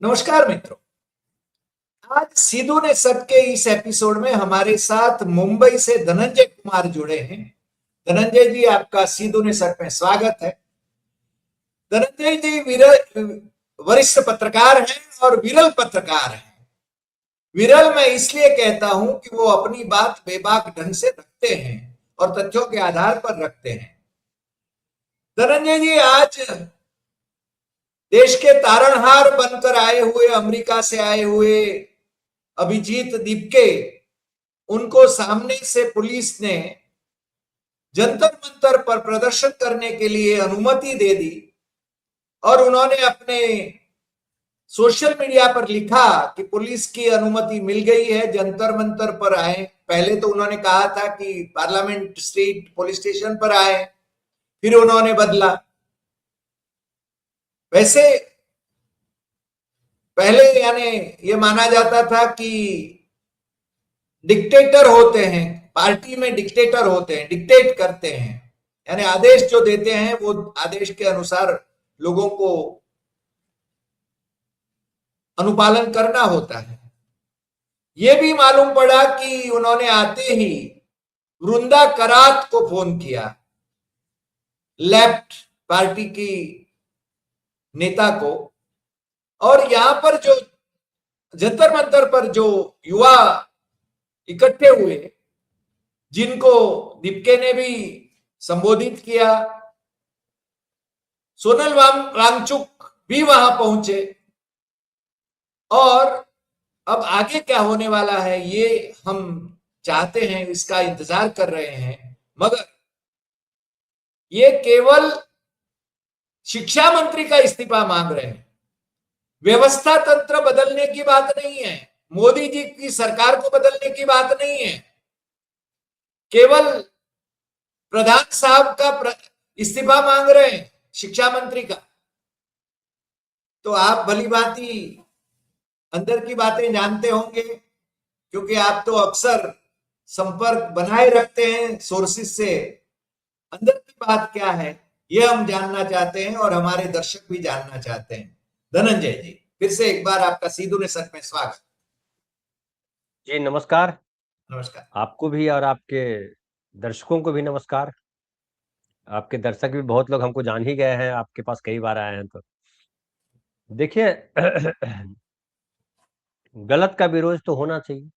नमस्कार मित्रों। आज सिद्धू ने सच के इस एपिसोड में हमारे साथ मुंबई से धनंजय कुमार जुड़े हैं। धनंजय जी, आपका सिद्धू ने सच में स्वागत है। धनंजय जी वरिष्ठ पत्रकार हैं और विरल पत्रकार हैं। विरल मैं इसलिए कहता हूं कि वो अपनी बात बेबाक ढंग से रखते हैं और तथ्यों के आधार पर रखते हैं। धनंजय जी, आज देश के तारणहार बनकर आए हुए, अमेरिका से आए हुए अभिजीत दीपके, उनको सामने से पुलिस ने जंतर मंतर पर प्रदर्शन करने के लिए अनुमति दे दी और उन्होंने अपने सोशल मीडिया पर लिखा कि पुलिस की अनुमति मिल गई है, जंतर मंतर पर आए। पहले तो उन्होंने कहा था कि पार्लियामेंट स्ट्रीट पुलिस स्टेशन पर आए, फिर उन्होंने बदला। वैसे पहले यानी ये माना जाता था कि डिक्टेटर होते हैं, पार्टी में डिक्टेटर होते हैं, डिक्टेट करते हैं, यानी आदेश जो देते हैं वो आदेश के अनुसार लोगों को अनुपालन करना होता है। ये भी मालूम पड़ा कि उन्होंने आते ही वृंदा करात को फोन किया, लेफ्ट पार्टी की नेता को, और यहां पर जो जंतर मंतर पर जो युवा इकट्ठे हुए, जिनको दीपके ने भी संबोधित किया, सोनल वांगचुक भी वहां पहुंचे, और अब आगे क्या होने वाला है ये हम चाहते हैं, इसका इंतजार कर रहे हैं। मगर ये केवल शिक्षा मंत्री का इस्तीफा मांग रहे हैं, व्यवस्था तंत्र बदलने की बात नहीं है, मोदी जी की सरकार को बदलने की बात नहीं है, केवल प्रधान साहब का इस्तीफा मांग रहे हैं, शिक्षा मंत्री का। तो आप भली भांति अंदर की बातें जानते होंगे, क्योंकि आप तो अक्सर संपर्क बनाए रखते हैं सोर्सेस से। अंदर की बात क्या है ये हम जानना चाहते हैं और हमारे दर्शक भी जानना चाहते हैं। धनंजय जी, फिर से एक बार आपका सीधू ने सच में स्वागत। जी नमस्कार। नमस्कार। आपको भी और आपके दर्शकों को भी नमस्कार। आपके दर्शक भी बहुत लोग हमको जान ही गए हैं, आपके पास कई बार आए हैं। तो देखिए गलत का विरोध तो होना चाहिए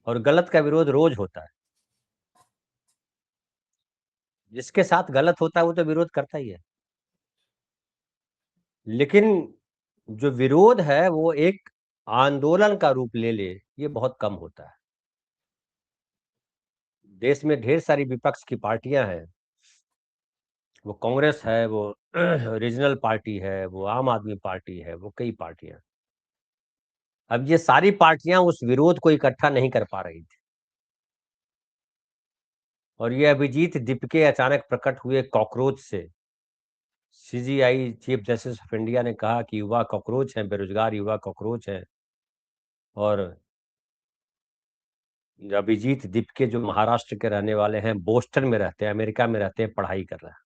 और गलत का विरोध रोज होता है। जिसके साथ गलत होता है वो तो विरोध करता ही है, लेकिन जो विरोध है वो एक आंदोलन का रूप ले ले, ये बहुत कम होता है। देश में ढेर सारी विपक्ष की पार्टियां हैं, वो कांग्रेस है, वो रीजनल पार्टी है, वो आम आदमी पार्टी है, वो कई पार्टियां। अब ये सारी पार्टियां उस विरोध को इकट्ठा नहीं कर पा रही थी, और ये अभिजीत दीपके अचानक प्रकट हुए कॉकरोच से। CGI chief justice of India ने कहा कि युवा कॉकरोच हैं, बेरोजगार युवा कॉकरोच हैं, और अभिजीत दीपके जो महाराष्ट्र के रहने वाले हैं, बोस्टन में रहते हैं, अमेरिका में रहते हैं, पढ़ाई कर रहे हैं।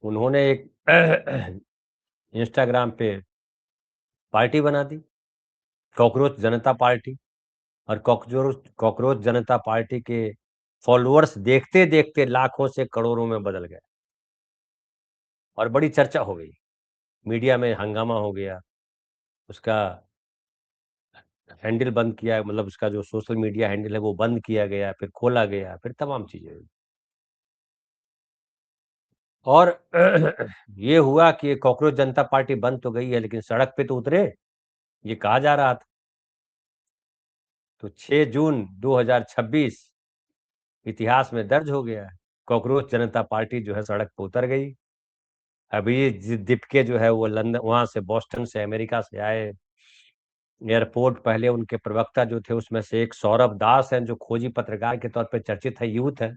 उन्होंने एक इंस्टाग्राम पे पार्टी बना दी, कॉकरोच जनता पार्टी, और कॉकरोच जनता पार्टी के फॉलोअर्स देखते देखते लाखों से करोड़ों में बदल गए और बड़ी चर्चा हो गई, मीडिया में हंगामा हो गया। उसका हैंडल बंद किया, मतलब उसका जो सोशल मीडिया हैंडल है वो बंद किया गया, फिर खोला गया, फिर तमाम चीजें हुई। और ये हुआ कि कॉकरोच जनता पार्टी बंद तो गई है, लेकिन सड़क पे तो उतरे, ये कहा जा रहा था। तो 6 जून 2026 इतिहास में दर्ज हो गया है, कॉकरोच जनता पार्टी जो है सड़क पर उतर गई। अभी दीपके जो है वो लंदन, वहां से, बोस्टन से, अमेरिका से आए। एयरपोर्ट पहले उनके प्रवक्ता जो थे उसमें से एक सौरभ दास हैं, जो खोजी पत्रकार के तौर पे चर्चित है, यूथ है,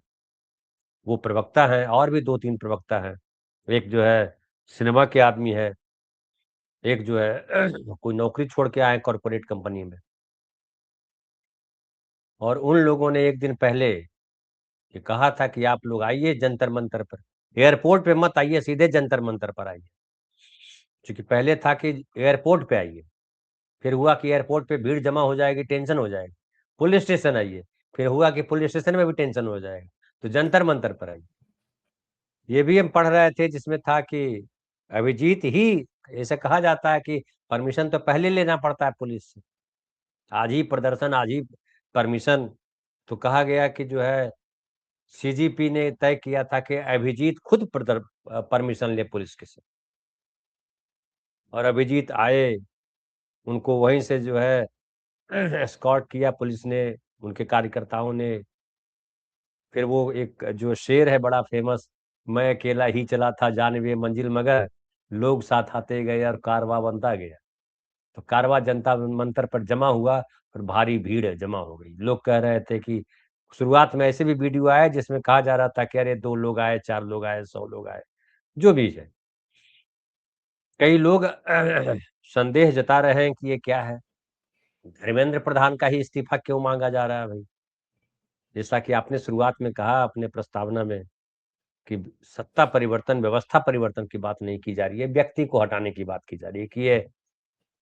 वो प्रवक्ता हैं। और भी 2-3 प्रवक्ता हैं, एक जो है सिनेमा के आदमी है, एक जो है कोई नौकरी छोड़ के आए कॉरपोरेट कंपनी में। और उन लोगों ने एक दिन पहले ये कहा था कि आप लोग आइए जंतर मंतर पर, एयरपोर्ट पे मत आइए, सीधे जंतर मंतर पर आइए। क्योंकि पहले था कि एयरपोर्ट पे आइए, फिर हुआ कि एयरपोर्ट पे भीड़ जमा हो जाएगी, टेंशन हो जाएगी। पुलिस स्टेशन आइए, फिर हुआ कि पुलिस स्टेशन में भी टेंशन हो जाएगा, तो जंतर मंतर पर आइए। ये भी हम पढ़ रहे थे जिसमें था कि अभिजीत ही, ऐसा कहा जाता है कि परमिशन तो पहले लेना पड़ता है पुलिस से, आज ही प्रदर्शन, आज ही परमिशन। तो कहा गया कि जो है सीजीपी ने तय किया था कि अभिजीत खुद परमिशन ले पुलिस के से, और अभिजीत आए, उनको वहीं से जो है एस्कॉर्ट किया पुलिस ने, उनके कार्यकर्ताओं ने। फिर वो एक जो शेर है बड़ा फेमस, मैं अकेला ही चला था जानवे मंजिल मगर, लोग साथ आते गए और कारवां बनता गया। तो कारवां जनता मंतर पर जमा हुआ और भारी भीड़ जमा हो गई। लोग कह रहे थे कि शुरुआत में ऐसे भी वीडियो आए जिसमें कहा जा रहा था कि अरे 2 लोग आए, 4 लोग आए, 100 लोग आए, जो भी है। कई लोग संदेह जता रहे हैं कि ये क्या है, धर्मेंद्र प्रधान का ही इस्तीफा क्यों मांगा जा रहा है भाई? जैसा कि आपने शुरुआत में कहा अपने प्रस्तावना में कि सत्ता परिवर्तन, व्यवस्था परिवर्तन की बात नहीं की जा रही है, व्यक्ति को हटाने की बात की जा रही है कि ये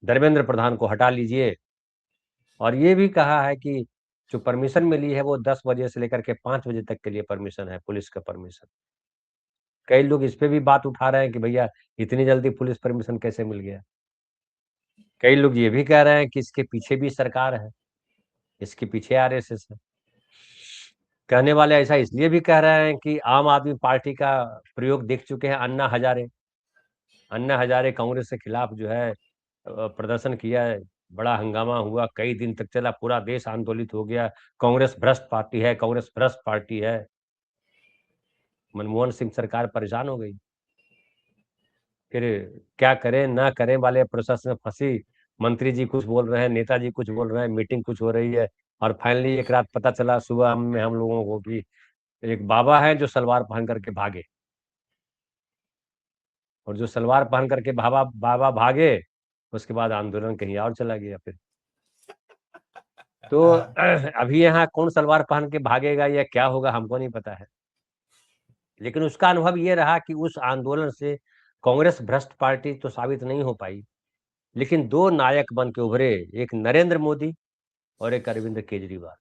धर्मेंद्र प्रधान को हटा लीजिए। और ये भी कहा है कि जो परमिशन मिली है वो 10 बजे से लेकर के 5 बजे तक के लिए परमिशन है, पुलिस का परमिशन। कई लोग इस पे भी बात उठा रहे हैं कि भैया इतनी जल्दी पुलिस परमिशन कैसे मिल गया? कई लोग ये भी कह रहे हैं कि इसके पीछे भी सरकार है, इसके पीछे आरएसएस है। कहने वाले ऐसा इसलिए भी कह रहे हैं कि आम आदमी पार्टी का प्रयोग देख चुके हैं अन्ना हजारे। अन्ना हजारे कांग्रेस के खिलाफ जो है प्रदर्शन किया है, बड़ा हंगामा हुआ, कई दिन तक चला, पूरा देश आंदोलित हो गया, कांग्रेस भ्रष्ट पार्टी है, कांग्रेस भ्रष्ट पार्टी है। मनमोहन सिंह सरकार परेशान हो गई। फिर क्या करें ना करें वाले प्रोसेस में फंसी। मंत्री जी कुछ बोल रहे हैं, नेताजी कुछ बोल रहे हैं, मीटिंग कुछ हो रही है, और फाइनली एक रात पता चला सुबह में हम लोगों को कि एक बाबा है जो सलवार पहन करके भागे, और जो सलवार पहन करके बाबा बाबा भागे, उसके बाद आंदोलन कहीं और चला गया फिर। तो हाँ, अभी यहाँ कौन सलवार पहन के भागेगा या क्या होगा हमको नहीं पता है, लेकिन उसका अनुभव ये रहा कि उस आंदोलन से कांग्रेस भ्रष्ट पार्टी तो साबित नहीं हो पाई, लेकिन 2 नायक बन के उभरे, एक नरेंद्र मोदी और एक अरविंद केजरीवाल।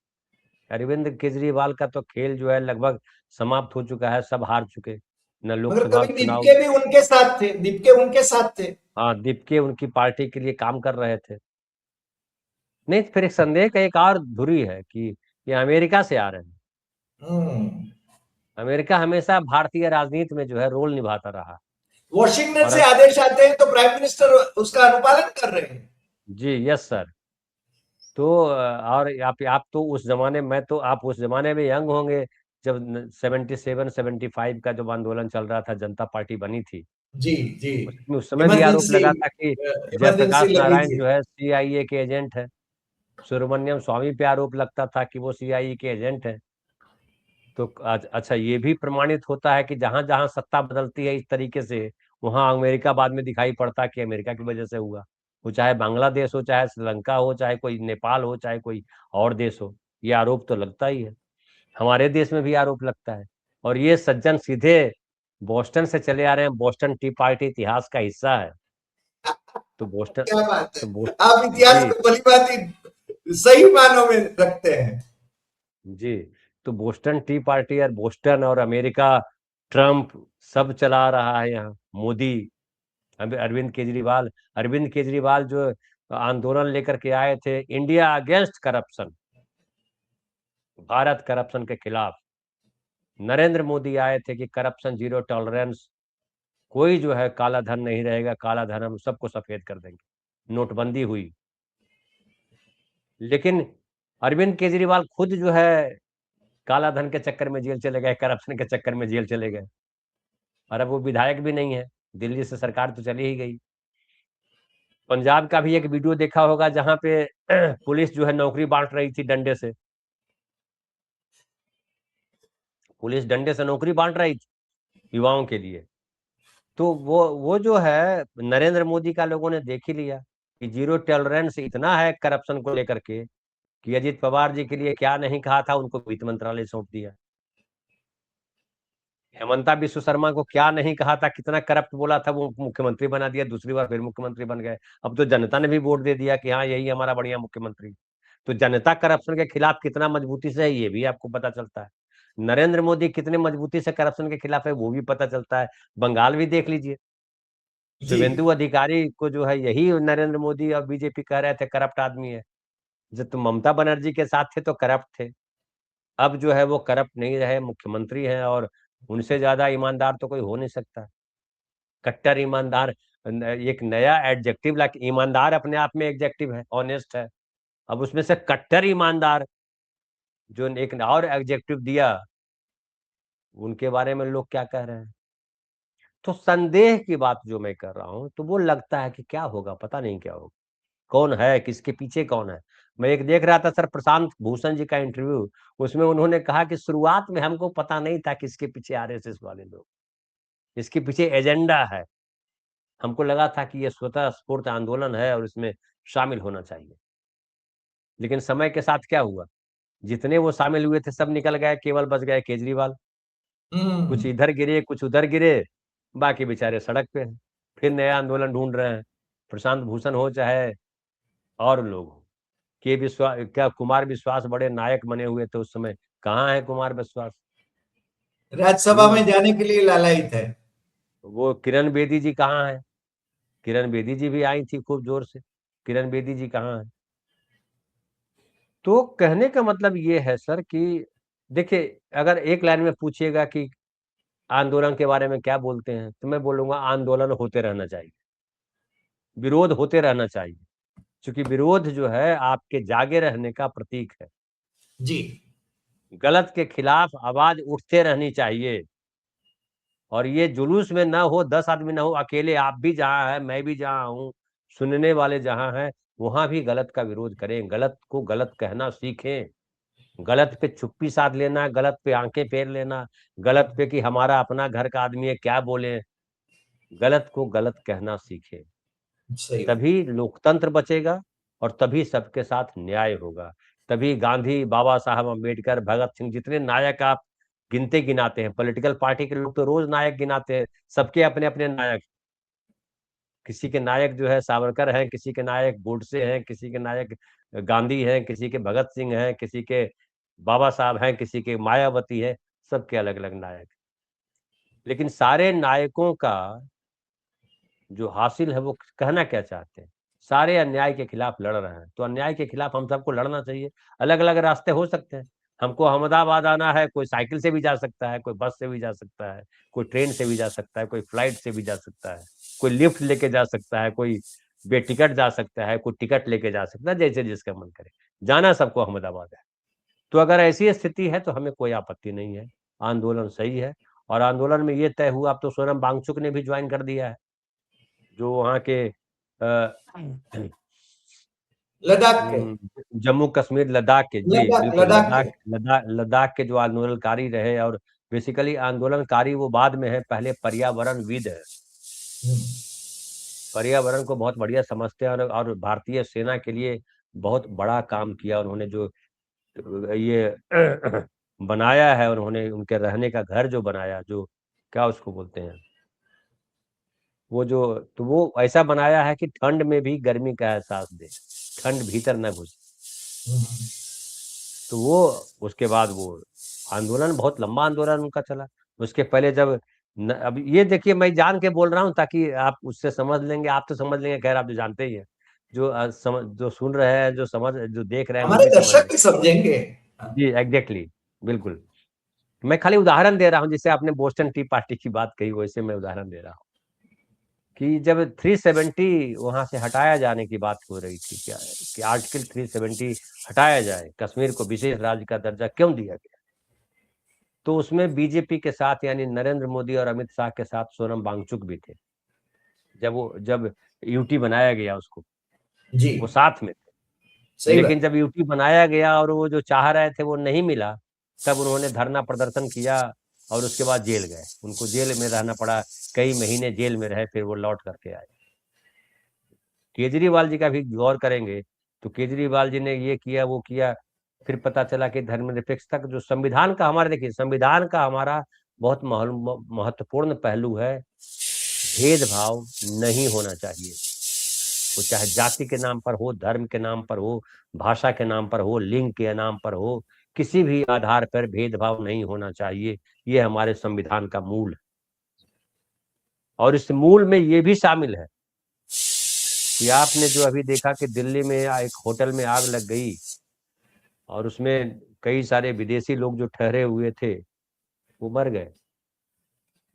अरविंद केजरीवाल का तो खेल जो है लगभग समाप्त हो चुका है, सब हार चुके, न मगर लोकसभा कभी चुनाव। दीपके भी उनके साथ थे, दीपके उनके साथ थे। हाँ, दीपके उनकी पार्टी के लिए काम कर रहे थे। नहीं, फिर एक संदेह का एक और धुरी है कि ये अमेरिका से आ रहे हैं। हम्म। अमेरिका हमेशा भारतीय राजनीति में जो है रोल निभाता रहा। वॉशिंगटन और से आदेश आते हैं तो प्राइम मिनिस्टर उसका अनुपालन कर रहे हैं। जी, यस सर। तो और आप तो उस जमाने में, तो आप उस जमाने में यंग होंगे जब 77 75 का जब आंदोलन चल रहा था, जनता पार्टी बनी थी। जी जी। उसमें उस समय भी आरोप इमरजेंसी, लगा था कि इमरजेंसी जयप्रकाश लगी नारायण थी। जो है सीआईए के एजेंट है। सुब्रमण्यम स्वामी पे आरोप लगता था कि वो सीआईए के एजेंट है। तो अच्छा, ये भी प्रमाणित होता है कि जहां जहां सत्ता बदलती है इस तरीके से, वहां अमेरिका बाद में दिखाई पड़ता है कि अमेरिका की वजह से हुआ। वो चाहे बांग्लादेश हो, चाहे श्रीलंका हो, चाहे कोई नेपाल हो, चाहे कोई और देश हो, ये आरोप तो लगता ही है। हमारे देश में भी आरोप लगता है। और ये सज्जन सीधे बोस्टन से चले आ रहे हैं, बोस्टन टी पार्टी इतिहास का हिस्सा है। तो बोस्टन क्या बात तो है, बोस्टन आप इतिहास जी को भली भांति सही मानों में रखते हैं। जी। तो बोस्टन टी पार्टी और बोस्टन और अमेरिका, ट्रम्प सब चला रहा है यहाँ, मोदी, अरविंद केजरीवाल जो आंदोलन लेकर के आए थे India against corruption, Bharat corruption के खिलाफ। नरेंद्र मोदी आए थे कि करप्शन जीरो टॉलरेंस, कोई जो है काला धन नहीं रहेगा, काला धन हम सबको सफेद कर देंगे। नोटबंदी हुई, लेकिन अरविंद केजरीवाल खुद जो है काला धन के चक्कर में जेल चले गए, करप्शन के चक्कर में जेल चले गए, और अब वो विधायक भी नहीं है, दिल्ली से सरकार तो चली ही गई। पंजाब का भी एक वीडियो देखा होगा जहां पे पुलिस जो है नौकरी बांट रही थी डंडे से, पुलिस डंडे से नौकरी बांट रही थी युवाओं के लिए। तो वो जो है नरेंद्र मोदी का लोगों ने देख ही लिया कि जीरो टॉलरेंस इतना है करप्शन को लेकर के कि अजीत पवार जी के लिए क्या नहीं कहा था, उनको वित्त मंत्रालय सौंप दिया। हेमंता विश्व शर्मा को क्या नहीं कहा था, कितना करप्ट बोला था, वो मुख्यमंत्री बना दिया, दूसरी बार फिर मुख्यमंत्री बन गए। अब तो जनता ने भी वोट दे दिया कि हाँ यही हमारा बढ़िया मुख्यमंत्री। तो जनता करप्शन के खिलाफ कितना मजबूती से है ये भी आपको पता चलता है। नरेंद्र मोदी कितने मजबूती से करप्शन के खिलाफ है वो भी पता चलता है। बंगाल भी देख लीजिए, जी शुभेंदु अधिकारी को जो है यही नरेंद्र मोदी और बीजेपी कह रहे थे करप्ट आदमी है। जब तुम ममता बनर्जी के साथ थे तो करप्ट थे, अब जो है वो करप्ट नहीं रहे, मुख्यमंत्री हैं, और उनसे ज्यादा ईमानदार तो कोई हो नहीं सकता। कट्टर ईमानदार, एक नया एडजेक्टिव लाइक, ईमानदार अपने आप में एडजेक्टिव है, ऑनेस्ट है, अब उसमें से कट्टर ईमानदार जो एक और एडजेक्टिव दिया, उनके बारे में लोग क्या कह रहे हैं। तो संदेह की बात जो मैं कर रहा हूं, तो वो लगता है कि क्या होगा, पता नहीं क्या होगा, कौन है, किसके पीछे कौन है। मैं एक देख रहा था सर प्रशांत भूषण जी का इंटरव्यू, उसमें उन्होंने कहा कि शुरुआत में हमको पता नहीं था किसके पीछे आरएसएस वाले लोग, इसके पीछे एजेंडा है, हमको लगा था कि ये स्वतः स्फूर्त आंदोलन है और इसमें शामिल होना चाहिए। लेकिन समय के साथ क्या हुआ, जितने वो शामिल हुए थे सब निकल गए, केवल बच गए केजरीवाल। कुछ हम्म इधर गिरे कुछ उधर गिरे, बाकी बेचारे सड़क पे हैं, फिर नया आंदोलन ढूंढ रहे हैं। प्रशांत भूषण हो चाहे और लोग हो, के विश्वास, क्या कुमार विश्वास बड़े नायक बने हुए थे उस समय, कहाँ है कुमार विश्वास। राज्यसभा में हम्म, जाने के लिए लालायित है। वो किरण बेदी जी कहाँ है, किरण बेदी जी भी आई थी खूब जोर से, किरण बेदी जी कहाँ है। तो कहने का मतलब ये है सर कि देखिए, अगर एक लाइन में पूछिएगा कि आंदोलन के बारे में क्या बोलते हैं, तो मैं बोलूंगा आंदोलन होते रहना चाहिए, विरोध होते रहना चाहिए, क्योंकि विरोध जो है आपके जागे रहने का प्रतीक है। जी गलत के खिलाफ आवाज उठते रहनी चाहिए, और ये जुलूस में ना हो 10 आदमी ना हो, अकेले आप भी जहां है मैं भी जहां हूं, सुनने वाले जहां हैं, वहां भी गलत का विरोध करें, गलत को गलत कहना सीखें। गलत पे चुप्पी साध लेना, गलत पे आंखें फेर लेना, गलत पे कि हमारा अपना घर का आदमी है क्या बोले, गलत को गलत कहना सीखें। सही बात। तभी लोकतंत्र बचेगा और तभी सबके साथ न्याय होगा। तभी गांधी, बाबा साहब अम्बेडकर, भगत सिंह, जितने नायक आप गिनते गिनाते हैं, पॉलिटिकल पार्टी के लोग तो रोज नायक गिनाते हैं, सबके अपने अपने नायक। किसी के नायक जो है सावरकर हैं, किसी के नायक गोडसे हैं, किसी के नायक गांधी हैं, किसी के भगत सिंह हैं, किसी के बाबा साहब हैं, किसी के मायावती है, सबके अलग अलग नायक। लेकिन सारे नायकों का जो हासिल है वो कहना क्या चाहते हैं, सारे अन्याय के खिलाफ लड़ रहे हैं। तो अन्याय के खिलाफ हम सबको लड़ना चाहिए। अलग अलग रास्ते हो सकते हैं, हमको अहमदाबाद आना है, कोई साइकिल से भी जा सकता है, कोई बस से भी जा सकता है, कोई ट्रेन से भी जा सकता है, कोई फ्लाइट से भी जा सकता है, कोई लिफ्ट लेके जा सकता है, कोई बेटिकट जा सकता है, कोई टिकट लेके जा सकता है, जैसे जिसका मन करे। जाना सबको अहमदाबाद है। तो अगर ऐसी स्थिति है तो हमें कोई आपत्ति नहीं है, आंदोलन सही है। और आंदोलन में ये तय हुआ, अब तो सोनम वांगचुक ने भी ज्वाइन कर दिया है, जो वहाँ के लद्दाख के, जम्मू कश्मीर लद्दाख के, जी लद्दाख बिल्कुल, लद्दाख के। लद्दाख लद्दाख लद्दाख के जो आंदोलनकारी रहे, और बेसिकली आंदोलनकारी वो बाद में है, पहले पर्यावरणविद है, पर्यावरण को बहुत बढ़िया समझते हैं, और भारतीय सेना के लिए बहुत बड़ा काम किया उन्होंने, जो ये बनाया है उन्होंने, उनके रहने का घर जो बनाया, जो क्या उसको बोलते हैं, वो जो, तो वो ऐसा बनाया है कि ठंड में भी गर्मी का एहसास दे, ठंड भीतर न घुसे। तो वो, उसके बाद वो आंदोलन, बहुत लंबा आंदोलन उनका चला। उसके पहले जब अब ये देखिए, मैं जान के बोल रहा हूँ ताकि आप उससे समझ लेंगे, आप तो समझ लेंगे, खैर आप तो जानते ही हैं, जो जो सुन रहे हैं, जो समझ, जो देख रहे हैं वो हमारे भी समझ दर्शक लेंगे। भी समझेंगे। जी एग्जैक्टली, बिल्कुल। मैं खाली उदाहरण दे रहा हूँ, जिससे आपने बोस्टन टी पार्टी की बात कही, वैसे मैं उदाहरण दे रहा हूँ कि जब 370 वहां से हटाया जाने की बात हो रही थी, क्या कि आर्टिकल 370 हटाया जाए, कश्मीर को विशेष राज्य का दर्जा क्यों दिया गया, तो उसमें बीजेपी के साथ, यानी नरेंद्र मोदी और अमित शाह के साथ सोनम वांगचुक भी थे। जब यूटी बनाया गया उसको, जी वो साथ में थे। सही लेकिन बात। जब यूटी बनाया गया और वो जो चाह रहे थे वो नहीं मिला, तब उन्होंने धरना प्रदर्शन किया, और उसके बाद जेल गए, उनको जेल में रहना पड़ा, कई महीने जेल में रहे, फिर वो लौट करके आए। केजरीवाल जी का भी गौर करेंगे तो केजरीवाल जी ने ये किया वो किया, फिर पता चला कि धर्मनिरपेक्षता का जो संविधान का हमारा, देखिए संविधान का हमारा बहुत महत्वपूर्ण पहलू है। भेदभाव नहीं होना चाहिए, वो चाहे जाति के नाम पर हो, धर्म के नाम पर हो, भाषा के नाम पर हो, लिंग के नाम पर हो, किसी भी आधार पर भेदभाव नहीं होना चाहिए। ये हमारे संविधान का मूल है। और इस मूल में ये भी शामिल है कि आपने जो अभी देखा कि दिल्ली में एक होटल में आग लग गई और उसमें कई सारे विदेशी लोग जो ठहरे हुए थे वो मर गए,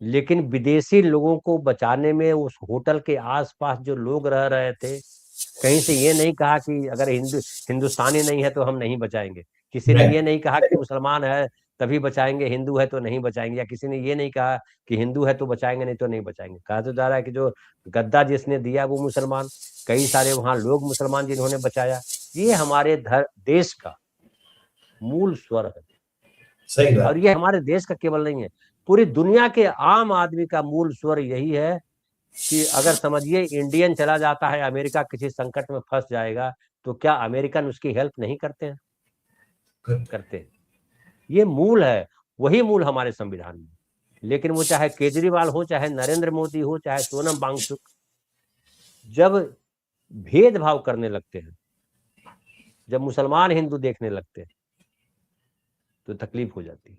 लेकिन विदेशी लोगों को बचाने में उस होटल के आसपास जो लोग रह रहे थे, कहीं से ये नहीं कहा कि अगर हिंदुस्तानी नहीं है तो हम नहीं बचाएंगे। किसी ने ये नहीं कहा कि मुसलमान है तभी बचाएंगे, हिंदू है तो नहीं बचाएंगे, या किसी ने ये नहीं कहा कि हिंदू है तो बचाएंगे नहीं तो नहीं बचाएंगे। कहा तो जा रहा है कि जो गद्दा जिसने दिया वो मुसलमान, कई सारे वहां लोग मुसलमान जिन्होंने बचाया। ये हमारे देश का मूल स्वर है। सही और बात। ये हमारे देश का केवल नहीं है, पूरी दुनिया के आम आदमी का मूल स्वर यही है कि अगर समझिए इंडियन चला जाता है अमेरिका, किसी संकट में फंस जाएगा, तो क्या अमेरिकन उसकी हेल्प नहीं करते हैं? करते हैं। ये मूल है, वही मूल हमारे संविधान में। लेकिन वो चाहे केजरीवाल हो, चाहे नरेंद्र मोदी हो, चाहे सोनम वांगचुक, जब भेदभाव करने लगते हैं, जब मुसलमान हिंदू देखने लगते हैं, तो तकलीफ हो जाती है।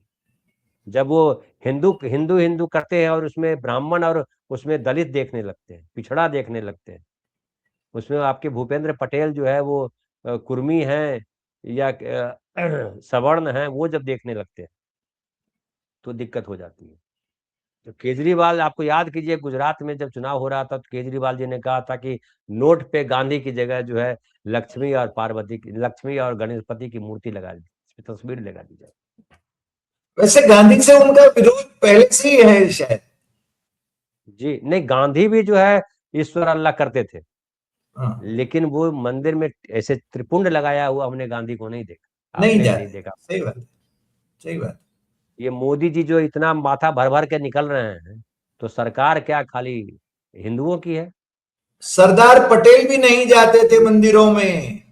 जब वो हिंदू हिंदू हिंदू करते हैं और उसमें ब्राह्मण और उसमें दलित देखने लगते हैं, पिछड़ा देखने लगते हैं, उसमें आपके भूपेंद्र पटेल जो है वो कुर्मी हैं या सवर्ण हैं, वो जब देखने लगते हैं तो दिक्कत हो जाती है। तो केजरीवाल, आपको याद कीजिए गुजरात में जब चुनाव हो रहा था तो केजरीवाल जी ने कहा था कि नोट पे गांधी की जगह जो है लक्ष्मी और गणेशपति की मूर्ति लगा दी, तस्वीर लगा दी जाए। वैसे गांधी से उनका विरोध पहले से ही है शायद। जी नहीं, गांधी भी जो है ईश्वर अल्लाह करते थे, हाँ, लेकिन वो मंदिर में ऐसे त्रिपुंड लगाया हुआ हमने गांधी को नहीं देखा, नहीं आपने भी नहीं जाते। देखा। सही बात। सही बात। ये मोदी जी जो इतना माथा भर भर के निकल रहे हैं, तो सरकार क्या खाली हिंदुओं की है? सरदार पटेल भी नहीं जाते थे मंदिरों में।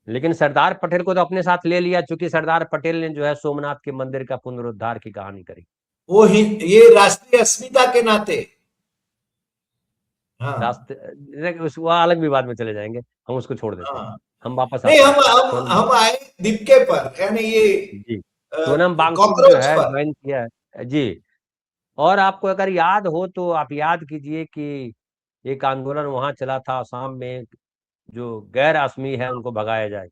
लेकिन सरदार पटेल को तो अपने साथ ले लिया, चूंकि सरदार पटेल ने जो है सोमनाथ के मंदिर का पुनरुद्धार की कहानी करी। वो ये राष्ट्रीय अस्मिता के नाते। हाँ। राष्ट्र उस वह अलग विवाद में चले जाएंगे, हम उसको छोड़ देते हैं। हाँ। हम वापस नहीं, आते हम हैं। हम हम आए दीपके पर, यानी ये जी, सोनम वांगचुक जो कॉकरोच है पर। ज्वाइन किया है जी। और आपको अगर याद हो तो आप याद कीजिए कि एक आंदोलन वहां चला था आसाम में, जो गैर आसमी है उनको भगाया जाए,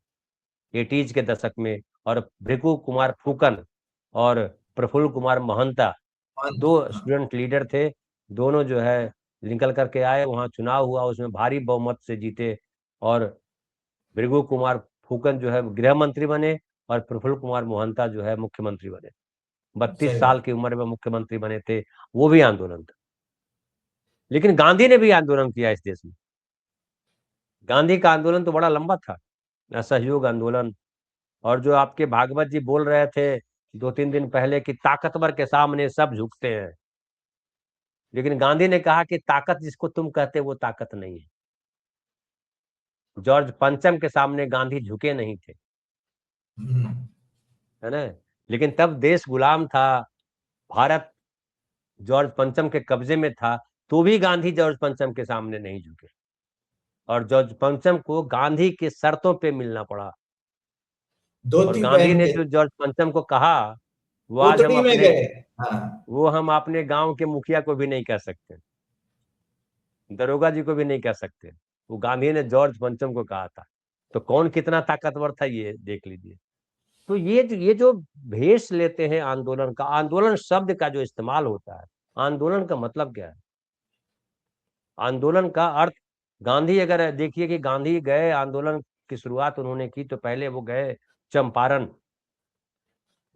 80s के दशक में। और भृगु कुमार फुकन और प्रफुल्ल कुमार महंता, दो हाँ, स्टूडेंट लीडर थे, दोनों जो है निकल करके आए, वहां चुनाव हुआ, उसमें भारी बहुमत से जीते। और भृगु कुमार फुकन जो है गृह मंत्री बने और प्रफुल्ल कुमार मोहंता जो है मुख्यमंत्री बने। बत्तीस सही बात। साल की उम्र में मुख्यमंत्री बने थे। वो भी आंदोलन था, लेकिन गांधी ने भी आंदोलन किया इस देश में। गांधी का आंदोलन तो बड़ा लंबा था, असहयोग आंदोलन। और जो आपके भागवत जी बोल रहे थे 2-3 दिन पहले कि ताकतवर के सामने सब झुकते हैं, लेकिन गांधी ने कहा कि ताकत जिसको तुम कहते वो ताकत नहीं है। जॉर्ज पंचम के सामने गांधी झुके नहीं थे, हम्म। है ना? लेकिन तब देश गुलाम था, भारत जॉर्ज पंचम के कब्जे में था, तो भी गांधी जॉर्ज पंचम के सामने नहीं झुके। और जॉर्ज पंचम को गांधी के शर्तों पे मिलना पड़ा। और धोती गांधी पहन ने के जो जॉर्ज पंचम को कहा, वो आज हम कोटड़ी में अपने गए। हाँ। वो हम अपने गांव के मुखिया को भी नहीं कह सकते, दरोगा जी को भी नहीं कह सकते। वो गांधी ने जॉर्ज पंचम को कहा था। तो कौन कितना ताकतवर था ये देख लीजिए। तो ये जो भेष लेते हैं आंदोलन का, आंदोलन शब्द का जो इस्तेमाल होता है, आंदोलन का मतलब क्या है? आंदोलन का अर्थ, गांधी अगर देखिए कि गांधी गए आंदोलन की शुरुआत उन्होंने की तो पहले वो गए चंपारण।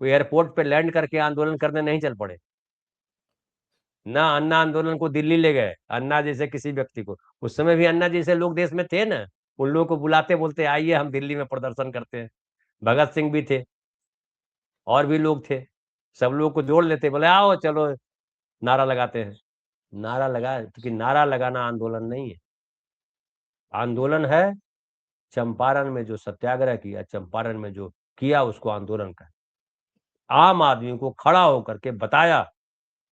वो एयरपोर्ट पे लैंड करके आंदोलन करने नहीं चल पड़े। ना अन्ना आंदोलन को दिल्ली ले गए, अन्ना जैसे किसी व्यक्ति को, उस समय भी अन्ना जैसे लोग देश में थे ना, उन लोगों को बुलाते, बोलते आइए हम दिल्ली में प्रदर्शन करते हैं। भगत सिंह भी थे, और भी लोग थे, सब लोग को जोड़ लेते, बोले आओ चलो नारा लगाते हैं। नारा लगा, क्योंकि नारा लगाना आंदोलन नहीं है। आंदोलन है चंपारण में जो सत्याग्रह किया, चंपारण में जो किया, उसको आंदोलन का। आम आदमी को खड़ा होकर के बताया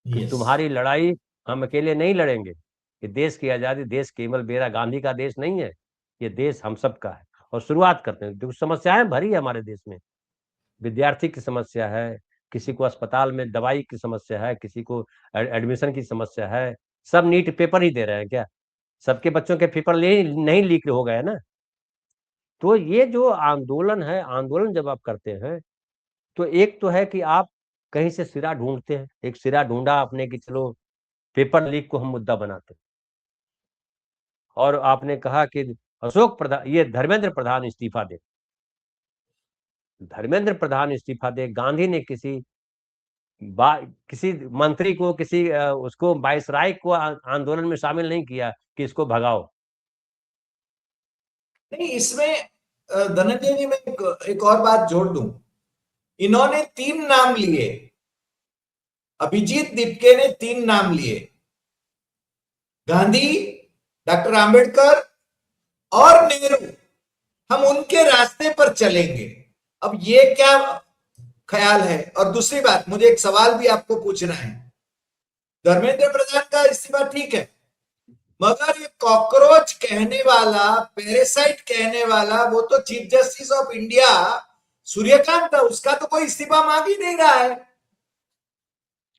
कि यस। तुम्हारी लड़ाई हम अकेले नहीं लड़ेंगे। ये देश की आजादी देश केवल मेरा गांधी का देश नहीं है, ये देश हम सबका है। और शुरुआत करते हैं, जो समस्याएं भरी है हमारे देश में, विद्यार्थी की समस्या है, किसी को अस्पताल में दवाई की समस्या है, किसी को एडमिशन की समस्या है। सब नीट पेपर ही दे रहे हैं क्या? सबके बच्चों के पेपर नहीं लीक हो गए ना? तो ये जो आंदोलन है, आंदोलन जब आप करते हैं तो एक तो है कि आप कहीं से सिरा ढूंढते हैं, एक सिरा ढूंढा आपने कि चलो पेपर लीक को हम मुद्दा बनाते हैं। और आपने कहा कि अशोक प्रधान, ये धर्मेंद्र प्रधान इस्तीफा दे, धर्मेंद्र प्रधान इस्तीफा दे। गांधी ने किसी मंत्री को, किसी उसको वायसराय को आंदोलन में शामिल नहीं किया कि इसको भगाओ। नहीं, इसमें धनंजय जी, मैं एक और बात जोड़ दूं। इन्होंने 3 नाम लिए, अभिजीत दीपके ने 3 नाम लिए, गांधी, डॉक्टर आंबेडकर और नेहरू। हम उनके रास्ते पर चलेंगे। अब ये क्या ख्याल है? और दूसरी बात, मुझे एक सवाल भी आपको पूछना है। धर्मेंद्र प्रधान का इस्तीफा ठीक है, मगर ये कॉकरोच कहने वाला, पैरासाइट कहने वाला, वो तो chief justice of India Suryakant था, उसका तो कोई इस्तीफा मांग ही नहीं रहा है।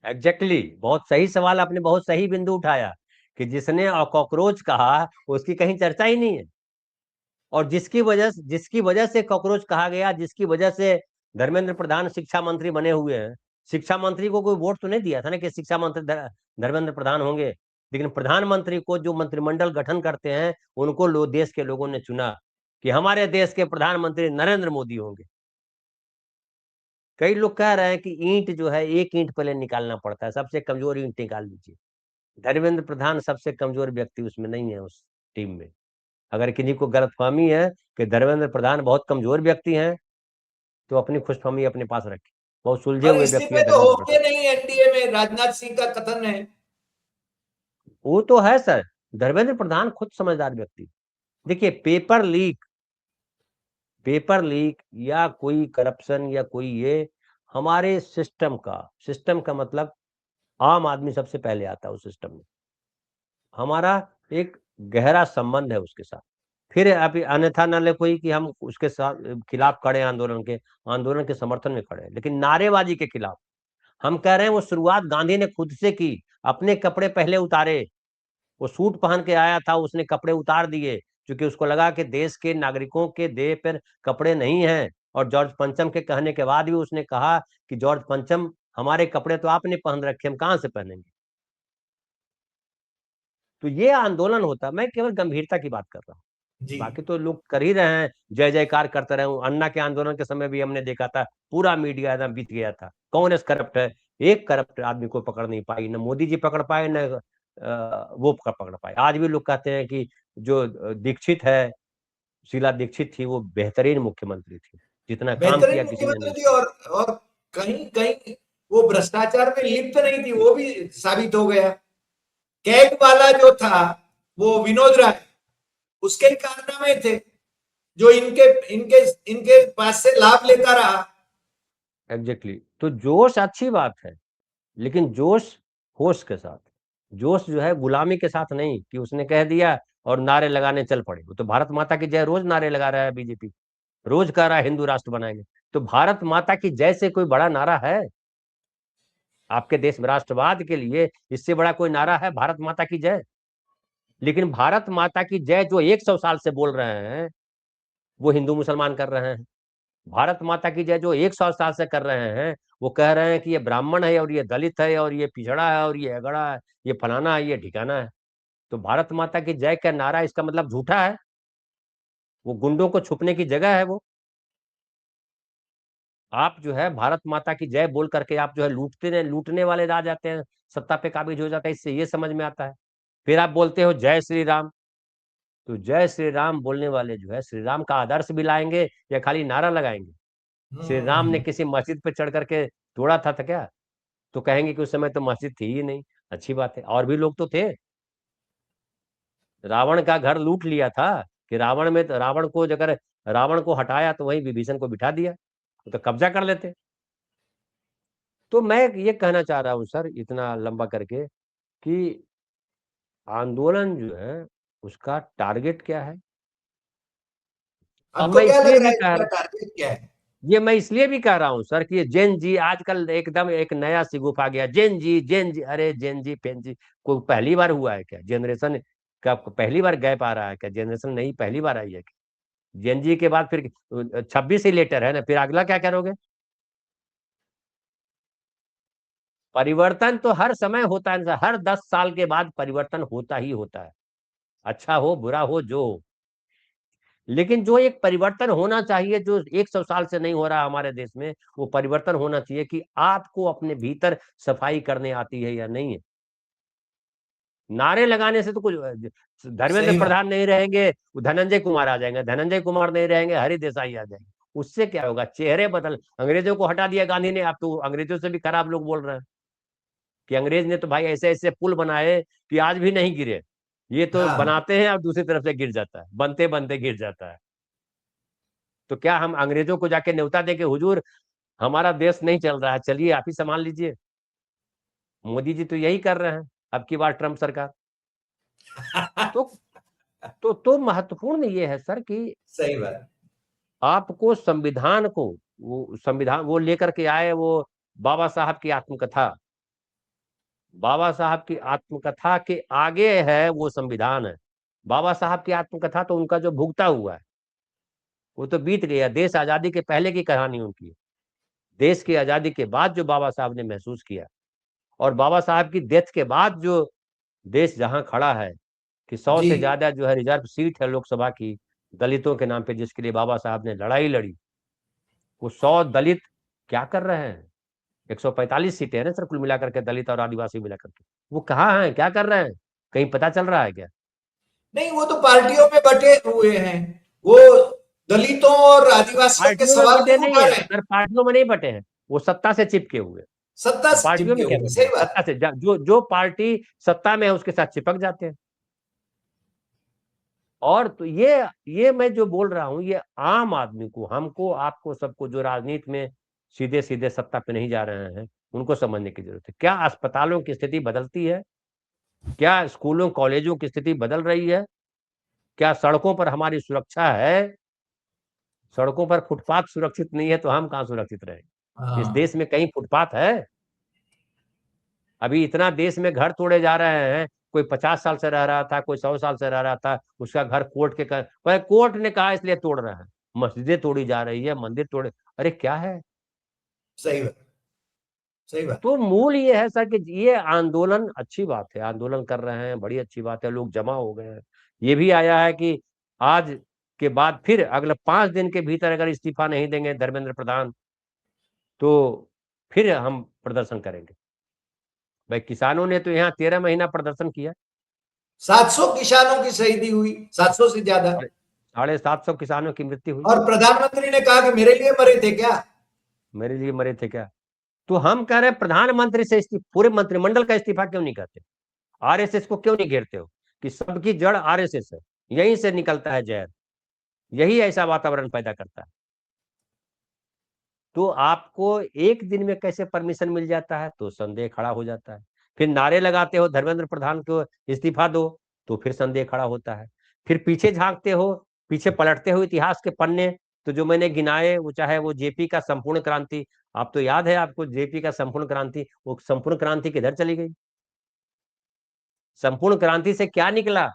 एग्जैक्टली बहुत सही सवाल आपने, बहुत सही बिंदु उठाया कि जिसने कॉकरोच कहा उसकी कहीं चर्चा ही नहीं है। और जिसकी वजह से कॉकरोच कहा गया, जिसकी वजह से धर्मेंद्र प्रधान शिक्षा मंत्री बने हुए हैं। शिक्षा मंत्री को कोई वोट तो नहीं दिया था ना कि शिक्षा मंत्री धर्मेंद्र प्रधान होंगे, लेकिन प्रधानमंत्री को जो मंत्रिमंडल गठन करते हैं उनको देश के लोगों ने चुना कि हमारे देश के प्रधानमंत्री नरेंद्र मोदी होंगे। कई लोग कह रहे हैं कि ईंट जो है, एक ईंट पहले निकालना पड़ता है, सबसे कमजोर ईंट निकाल लीजिए। धर्मेंद्र प्रधान सबसे कमजोर व्यक्ति उसमें नहीं है, उस टीम में। अगर किसी को गलतफहमी है कि धर्मेंद्र प्रधान बहुत कमजोर व्यक्ति हैं, तो अपनी खुशफहमी अपने पास रखें। बहुत सुलझे और हुए व्यक्ति इस्तीफे है तो धर्मेंद्र होंगे प्रधान। नहीं एनडीए में, राजनाथ सिंह का कथन है। वो तो है सर, धर्मेंद्र प्रधान खुद समझदार व्यक्ति। देखिए, पेपर लीक या कोई करप्शन या कोई ये हमारे सिस्टम का मतलब आम आदमी सबसे पहले आता है उस सिस्टम में। हमारा एक गहरा संबंध है उसके साथ। फिर अभी अन्यथा न ले कोई कि हम उसके साथ खिलाफ खड़े हैं, आंदोलन के समर्थन में खड़े हैं, लेकिन नारेबाजी के खिलाफ। हम कह रहे हैं वो शुरुआत गांधी ने खुद से की। अपने कपड़े पहले उतारे, वो सूट पहन के आया था, उसने कपड़े उतार दिए क्योंकि उसको लगा कि देश के नागरिकों के देह पर कपड़े नहीं हैं। और जॉर्ज पंचम के कहने के बाद भी उसने कहा कि जॉर्ज पंचम, हमारे कपड़े तो आपने पहन रखे, हम कहां से पहनेंगे? तो ये आंदोलन होता, मैं केवल गंभीरता की बात कर रहा हूँ। जी। बाकी तो लोग कर ही रहे हैं, जय जयकार करते रहे। अन्ना के आंदोलन के समय भी हमने देखा था, पूरा मीडिया एकदम बीत गया था, कांग्रेस करप्ट है। एक करप्ट आदमी को पकड़ नहीं पाई, न मोदी जी पकड़ पाए, न वो पकड़ पाए। आज भी लोग कहते हैं कि जो दीक्षित है, शीला दीक्षित थी, वो बेहतरीन मुख्यमंत्री थी, जितना काम बेहतरीन किया किसी ने मुख्यमंत्री नहीं थी, किया। और कहीं कहीं वो भ्रष्टाचार में लिप्त नहीं थी, वो भी साबित हो गया। कैग वाला जो था, वो विनोद राय, उसके ही कारनामे थे, जो इनके इनके इनके पास से लाभ लेता रहा। एग्जैक्टली तो जोश अच्छी बात है, लेकिन जोश होश के साथ। जोश जो है गुलामी के साथ नहीं कि उसने कह दिया और नारे लगाने चल पड़े। वो तो भारत माता की जय रोज नारे लगा रहा है बीजेपी, रोज कह रहा है हिंदू राष्ट्र बनाएंगे। तो भारत माता की जय से कोई बड़ा नारा है आपके देश में? राष्ट्रवाद के लिए इससे बड़ा कोई नारा है भारत माता की जय? लेकिन भारत माता की जय जो 100 साल से बोल रहे हैं, वो हिंदू मुसलमान कर रहे हैं। भारत माता की जय जो 100 साल से कर रहे हैं, वो कह रहे हैं कि ये ब्राह्मण है और ये दलित है और ये पिछड़ा है और ये अगड़ा है, ये फलाना है, ये ठिकाना है। तो भारत माता की जय का नारा इसका मतलब झूठा है, वो गुंडों को छुपने की जगह है। वो आप जो है भारत माता की जय बोल करके आप जो है लूटने वाले आ जाते हैं, सत्ता पे काबिज हो जाता है, इससे ये समझ में आता है। फिर आप बोलते हो जय श्री राम। तो जय श्री राम बोलने वाले जो है श्री राम का आदर्श भी लाएंगे या खाली नारा लगाएंगे? श्री राम ने हम्म। किसी मस्जिद पे चढ़ करके तोड़ा था क्या? तो कहेंगे कि उस समय तो मस्जिद थी ही नहीं। अच्छी बात है, और भी लोग तो थे। रावण का घर लूट लिया था कि रावण में तो रावण को अगर रावण को हटाया तो वहीं विभीषण को बिठा दिया, तो कब्जा कर लेते। तो मैं ये कहना चाह रहा हूं सर, इतना लंबा करके, कि आंदोलन जो है उसका टारगेट क्या है। अब आपको मैं क्या लग इसलिए रहा भी है कह इसका रहा टारगेट क्या है? ये मैं इसलिए भी कह रहा हूं सर कि ये जेन जी आजकल एकदम एक नया सिगुफ आ गया, जेन जी जेन जी। अरे जेन जी पेन जी कोई पहली बार हुआ है क्या? जनरेशन का पहली बार गैप आ रहा है क्या? जनरेशन नहीं पहली बार आई है क्या? जेन जी के बाद फिर 26 ही लेटर है ना, फिर अगला क्या करोगे? परिवर्तन तो हर समय होता है, हर 10 साल के बाद परिवर्तन होता ही होता है, अच्छा हो बुरा हो जो हो। लेकिन जो एक परिवर्तन होना चाहिए, जो 100 साल से नहीं हो रहा हमारे देश में, वो परिवर्तन होना चाहिए कि आपको अपने भीतर सफाई करने आती है या नहीं है। नारे लगाने से तो कुछ, धर्मेंद्र सही बात। प्रधान नहीं रहेंगे, धनंजय कुमार आ जाएंगे, धनंजय कुमार नहीं रहेंगे, हरि देसाई आ जाएंगे। उससे क्या होगा? चेहरे बदल, अंग्रेजों को हटा दिया गांधी ने, आप तो अंग्रेजों से भी खराब लोग बोल रहे हैं कि अंग्रेज ने तो भाई ऐसे ऐसे पुल बनाए कि आज भी नहीं गिरे। ये तो हाँ बनाते हैं और दूसरी तरफ से गिर जाता है, बनते बनते गिर जाता है। तो क्या हम अंग्रेजों को जाके न्योता दें कि हुजूर हमारा देश नहीं चल रहा है, चलिए आप ही संभाल लीजिए? मोदी जी तो यही कर रहे हैं, अब की बार ट्रम्प सरकार। तो महत्वपूर्ण ये है सर कि सही बात। आपको संविधान को, वो संविधान वो लेकर के आए, वो बाबा साहब की आत्मकथा, बाबा साहब की आत्मकथा के आगे है वो संविधान है। बाबा साहब की आत्मकथा तो उनका जो भुगता हुआ है वो तो बीत गया, देश आजादी के पहले की कहानी उनकी। देश की आजादी के बाद जो बाबा साहब ने महसूस किया, और बाबा साहब की डेथ के बाद जो देश जहां खड़ा है कि 100 जी। से ज्यादा जो है रिजर्व सीट है लोकसभा की दलितों के नाम पे, जिसके लिए बाबा साहब ने लड़ाई लड़ी, वो 100 दलित क्या कर रहे हैं? 145 सीटें हैं ना सर कुल मिलाकर के, दलित और आदिवासी मिलाकर के, वो कहाँ हैं, क्या कर रहे हैं? कहीं पता चल रहा है क्या? नहीं, वो तो पार्टियों में बटे हुए हैं। वो दलितों और आदिवासियों के पार्टियों में सवाल बटे नहीं नहीं उठा है रहे हैं। सर, पार्टियों में नहीं बटे हैं, वो सत्ता से चिपके हुए। सत्ता वो से पार्टियों चिपके में क्या हुए, बटे सही हैं? बात सत्ता है। से जो जो पार्टी सत्ता में है उसके साथ चिपक जाते हैं। और तो ये मैं जो बोल रहा हूं, ये आम आदमी को, हमको, आपको, सबको जो राजनीति में सीधे सीधे सत्ता पे नहीं जा रहे हैं, उनको समझने की जरूरत है। क्या अस्पतालों की स्थिति बदलती है? क्या स्कूलों कॉलेजों की स्थिति बदल रही है? क्या सड़कों पर हमारी सुरक्षा है? सड़कों पर फुटपाथ सुरक्षित नहीं है तो हम कहां सुरक्षित रहेंगे? इस हाँ देश में कहीं फुटपाथ है? अभी इतना देश में घर तोड़े जा रहे हैं, कोई 50 साल से रह रहा था, कोई 100 साल से रह रहा था, उसका घर कोर्ट के कोर्ट ने कहा इसलिए तोड़ रहे हैं। मस्जिदें तोड़ी जा रही है, मंदिर तोड़े, अरे क्या है? सही बात। सही बात। तो मूल ये है सर कि ये आंदोलन अच्छी बात है, आंदोलन कर रहे हैं, बड़ी अच्छी बात है, लोग जमा हो गए हैं। ये भी आया है कि आज के बाद फिर अगले 5 दिन के भीतर अगर इस्तीफा नहीं देंगे धर्मेंद्र प्रधान, तो फिर हम प्रदर्शन करेंगे। भाई किसानों ने तो यहाँ 13 महीना प्रदर्शन किया। 700 किसानों की शहीदी हुई, 700 से ज्यादा। 750 किसानों की मृत्यु हुई। और प्रधानमंत्री ने कहा कि मेरे लिए मरे थे क्या? मेरे लिए मरे थे क्या? तो हम कह रहे हैं प्रधानमंत्री से पूरे मंत्रिमंडल का इस्तीफा क्यों नहीं करते? आरएसएस को क्यों नहीं घेरते हो कि सबकी जड़ आरएसएस है, यहीं से निकलता है जहर, यही ऐसा वातावरण पैदा करता है। तो आपको एक दिन में कैसे परमिशन मिल जाता है, तो संदेह खड़ा हो जाता है। फिर नारे लगाते हो धर्मेंद्र प्रधान को इस्तीफा दो, तो फिर संदेह खड़ा होता है। फिर पीछे झांकते हो, पीछे पलटते हो इतिहास के पन्ने, तो जो मैंने गिनाए, वो चाहे वो जेपी का संपूर्ण क्रांति, आप तो याद है आपको जेपी का संपूर्ण क्रांति, वो संपूर्ण क्रांति किधर चली गई? संपूर्ण क्रांति से क्या निकला?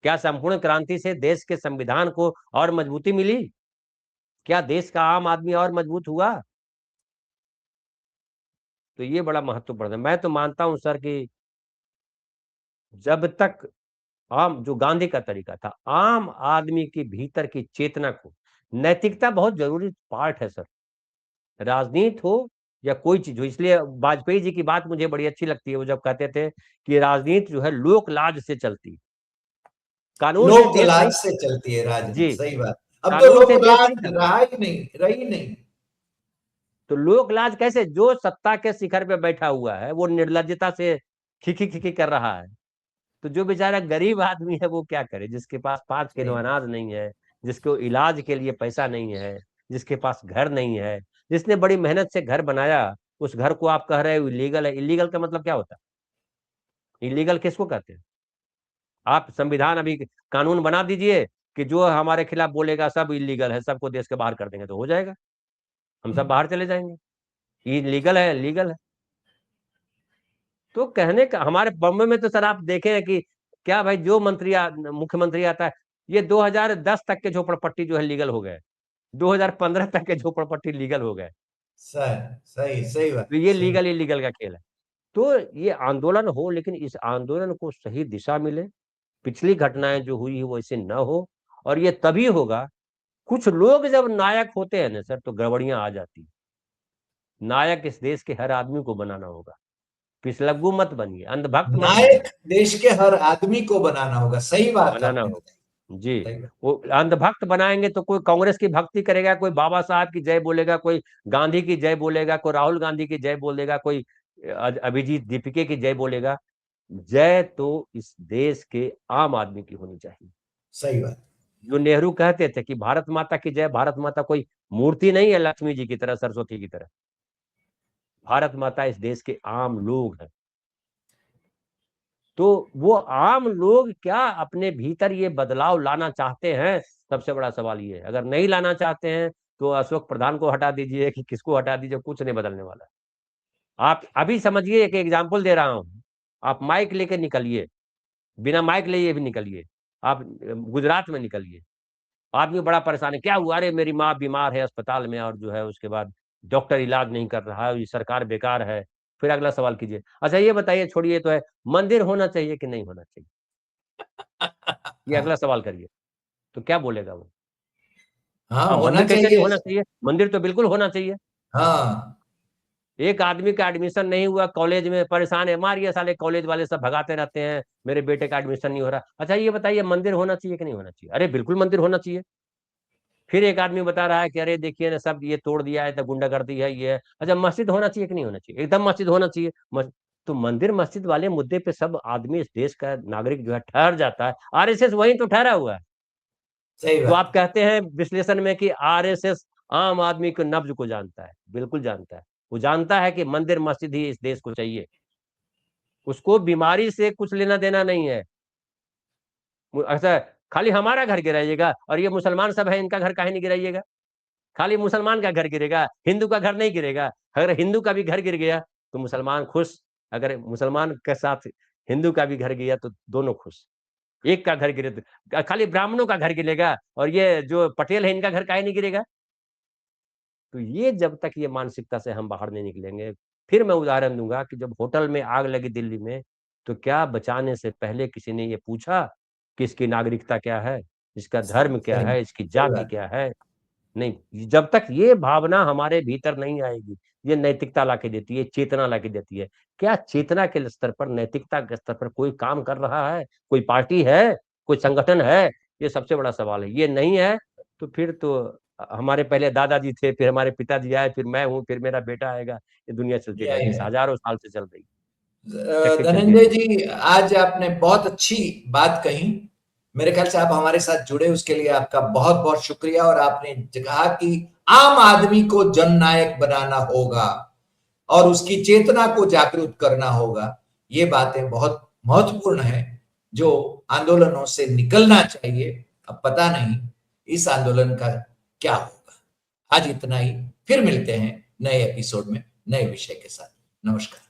क्या संपूर्ण क्रांति से देश के संविधान को और मजबूती मिली? क्या देश का आम आदमी और मजबूत हुआ? तो ये बड़ा महत्वपूर्ण है। मैं तो मानता हूं सर कि जब तक आम, जो गांधी का तरीका था, आम आदमी के भीतर की चेतना को, नैतिकता बहुत जरूरी पार्ट है सर, राजनीति हो या कोई चीज हो। इसलिए वाजपेयी जी की बात मुझे बड़ी अच्छी लगती है, वो जब कहते थे कि राजनीति जो है लोक लाज से चलती, कानून से लोक देश नहीं। लाज से चलती है जी, राजनीति, सही बात। अब तो कानून से लोक देश नहीं लाज चलता। रहा ही नहीं, रही नहीं। तो लोक लाज कैसे? जो सत्ता के शिखर पे बैठा हुआ है वो निर्लज्जता से खिखी खिखी कर रहा है, तो जो बेचारा गरीब आदमी है वो क्या करे, जिसके पास 5 किलो सही। अनाज नहीं है, जिसको इलाज के लिए पैसा नहीं है, जिसके पास घर नहीं है, जिसने बड़ी मेहनत से घर बनाया, उस घर को आप कह रहे हो इलीगल है। इलीगल का मतलब क्या होता है? इलीगल किसको कहते हैं? आप संविधान अभी कानून बना दीजिए कि जो हमारे खिलाफ बोलेगा सब इलीगल है, सबको देश के बाहर कर देंगे, तो हो जाएगा, हम सब बाहर चले जाएंगे। ये लीगल है, लीगल है। तो कहने का हमारे बॉम्बे में तो सर आप देखे हैं कि क्या भाई, जो मुख्यमंत्री आता है, ये 2010 तक के झोपड़पट्टी जो है लीगल हो गए, 2015 तक के झोपड़पट्टी लीगल हो गए। सही सही बात, तो ये सही। लीगल इलीगल का खेल है। तो ये आंदोलन हो, लेकिन इस आंदोलन को सही दिशा मिले, पिछली घटनाएं जो हुई है वो ऐसे न हो। और ये तभी होगा, कुछ लोग जब नायक होते हैं ना सर, तो गड़बड़ियां आ जाती। नायक इस देश के हर आदमी को बनाना होगा। पिछलग्गू मत बनिए, अंधभक्त मत बनिए, नायक देश के हर आदमी को बनाना होगा, सही बात बनाना आपने होगा। बताई। जी। सही बात। वो अंधभक्त बनाएंगे तो कोई कांग्रेस की भक्ति करेगा, कोई बाबा साहब की जय बोलेगा, कोई गांधी की जय बोलेगा, कोई राहुल गांधी की जय बोलेगा, कोई अभिजीत दीपिके की जय बोलेगा। जय तो इस देश के आम आदमी की होनी चाहिए। सही बात। जो नेहरू कहते थे कि भारत माता की जय, भारत माता कोई मूर्ति नहीं है लक्ष्मी जी की तरह, सरस्वती की तरह। भारत माता इस देश के आम लोग हैं। तो वो आम लोग क्या अपने भीतर ये बदलाव लाना चाहते हैं? सबसे बड़ा सवाल ये है। अगर नहीं लाना चाहते हैं तो अशोक प्रधान को हटा दीजिए कि किसको हटा दीजिए, कुछ नहीं बदलने वाला। आप अभी समझिए, एक एग्जाम्पल दे रहा हूं, आप माइक लेके निकलिए, बिना माइक लिए भी निकलिए, आप गुजरात में निकलिए, आदमी बड़ा परेशान है, क्या हुआ? अरे मेरी माँ बीमार है अस्पताल में, और जो है उसके बाद डॉक्टर इलाज नहीं कर रहा है, ये सरकार बेकार है। फिर अगला सवाल कीजिए, अच्छा ये बताइए, छोड़िए तो है, मंदिर होना चाहिए कि नहीं होना चाहिए? ये अगला सवाल करिए, तो क्या बोलेगा वो? हाँ, हाँ, होना मंदिर कैसे नहीं चाहिए। होना चाहिए? मंदिर तो बिल्कुल होना चाहिए। हाँ। एक आदमी का एडमिशन नहीं हुआ कॉलेज में, परेशान है, मारिए साले, कॉलेज वाले सब भगाते रहते हैं, मेरे बेटे का एडमिशन नहीं हो रहा। अच्छा ये बताइए, मंदिर होना चाहिए कि नहीं होना चाहिए? अरे बिल्कुल मंदिर होना चाहिए। फिर एक आदमी बता रहा है कि अरे देखिए ना, सब ये तोड़ दिया है, तो गुंडागर्दी है, ये है। अच्छा मस्जिद होना चाहिए कि नहीं होना चाहिए? एकदम मस्जिद होना चाहिए। तो मंदिर मस्जिद वाले मुद्दे पे सब आदमी, इस देश का नागरिक जो है ठहर जाता है। आरएसएस वहीं तो ठहरा हुआ है। सही तो बात। आप कहते हैं विश्लेषण में कि आरएसएस आम आदमी को नब्ज को जानता है। बिल्कुल जानता है। वो जानता है कि मंदिर मस्जिद ही इस देश को चाहिए। उसको बीमारी से कुछ लेना देना नहीं है। अच्छा, खाली हमारा घर गिराइएगा, और ये मुसलमान सब है, इनका घर काहे नहीं गिराइएगा? खाली मुसलमान का घर गिरेगा, हिंदू का घर नहीं गिरेगा। अगर हिंदू का भी घर गिर गया तो मुसलमान खुश, अगर मुसलमान के साथ हिंदू का भी घर गया तो दोनों खुश। एक का घर गिरे तो खाली ब्राह्मणों का घर गिरेगा, और ये जो पटेल है इनका घर काहे नहीं गिरेगा? तो ये जब तक ये मानसिकता से हम बाहर नहीं निकलेंगे, फिर मैं उदाहरण दूंगा कि जब होटल में आग लगी दिल्ली में, तो क्या बचाने से पहले किसी ने ये पूछा कि इसकी नागरिकता क्या है, इसका धर्म क्या सही है, इसकी सही जाति बात। क्या है? नहीं, जब तक ये भावना हमारे भीतर नहीं आएगी, ये नैतिकता लाके देती है, चेतना लाके देती है। क्या चेतना के स्तर पर, नैतिकता के स्तर पर कोई काम कर रहा है? कोई पार्टी है? कोई संगठन है? ये सबसे बड़ा सवाल है। ये नहीं है तो फिर तो हमारे पहले दादाजी थे, फिर हमारे पिताजी आए, फिर मैं हूँ, फिर मेरा बेटा आएगा। ये दुनिया चलती यही रहेगी, है। हजारों साल से चल रही, चक्के चलती धनंजय रहेगी। जी, आज आपने बहुत अच्छी बात कही। मेरे ख्याल से आप हमारे साथ जुड़े, उसके लिए आपका बहुत बहुत शुक्रिया। और आपने कहा कि आम आदमी को जननायक बनाना होगा और उसकी चेतना को जागरूक करना होगा। ये बातें बहुत महत्वपूर्ण हैं, जो आंदोलनों से निकलना चाहिए। अब पता नहीं इस आंदोलन का क्या होगा। आज इतना ही, फिर मिलते हैं नए एपिसोड में नए विषय के साथ। नमस्कार।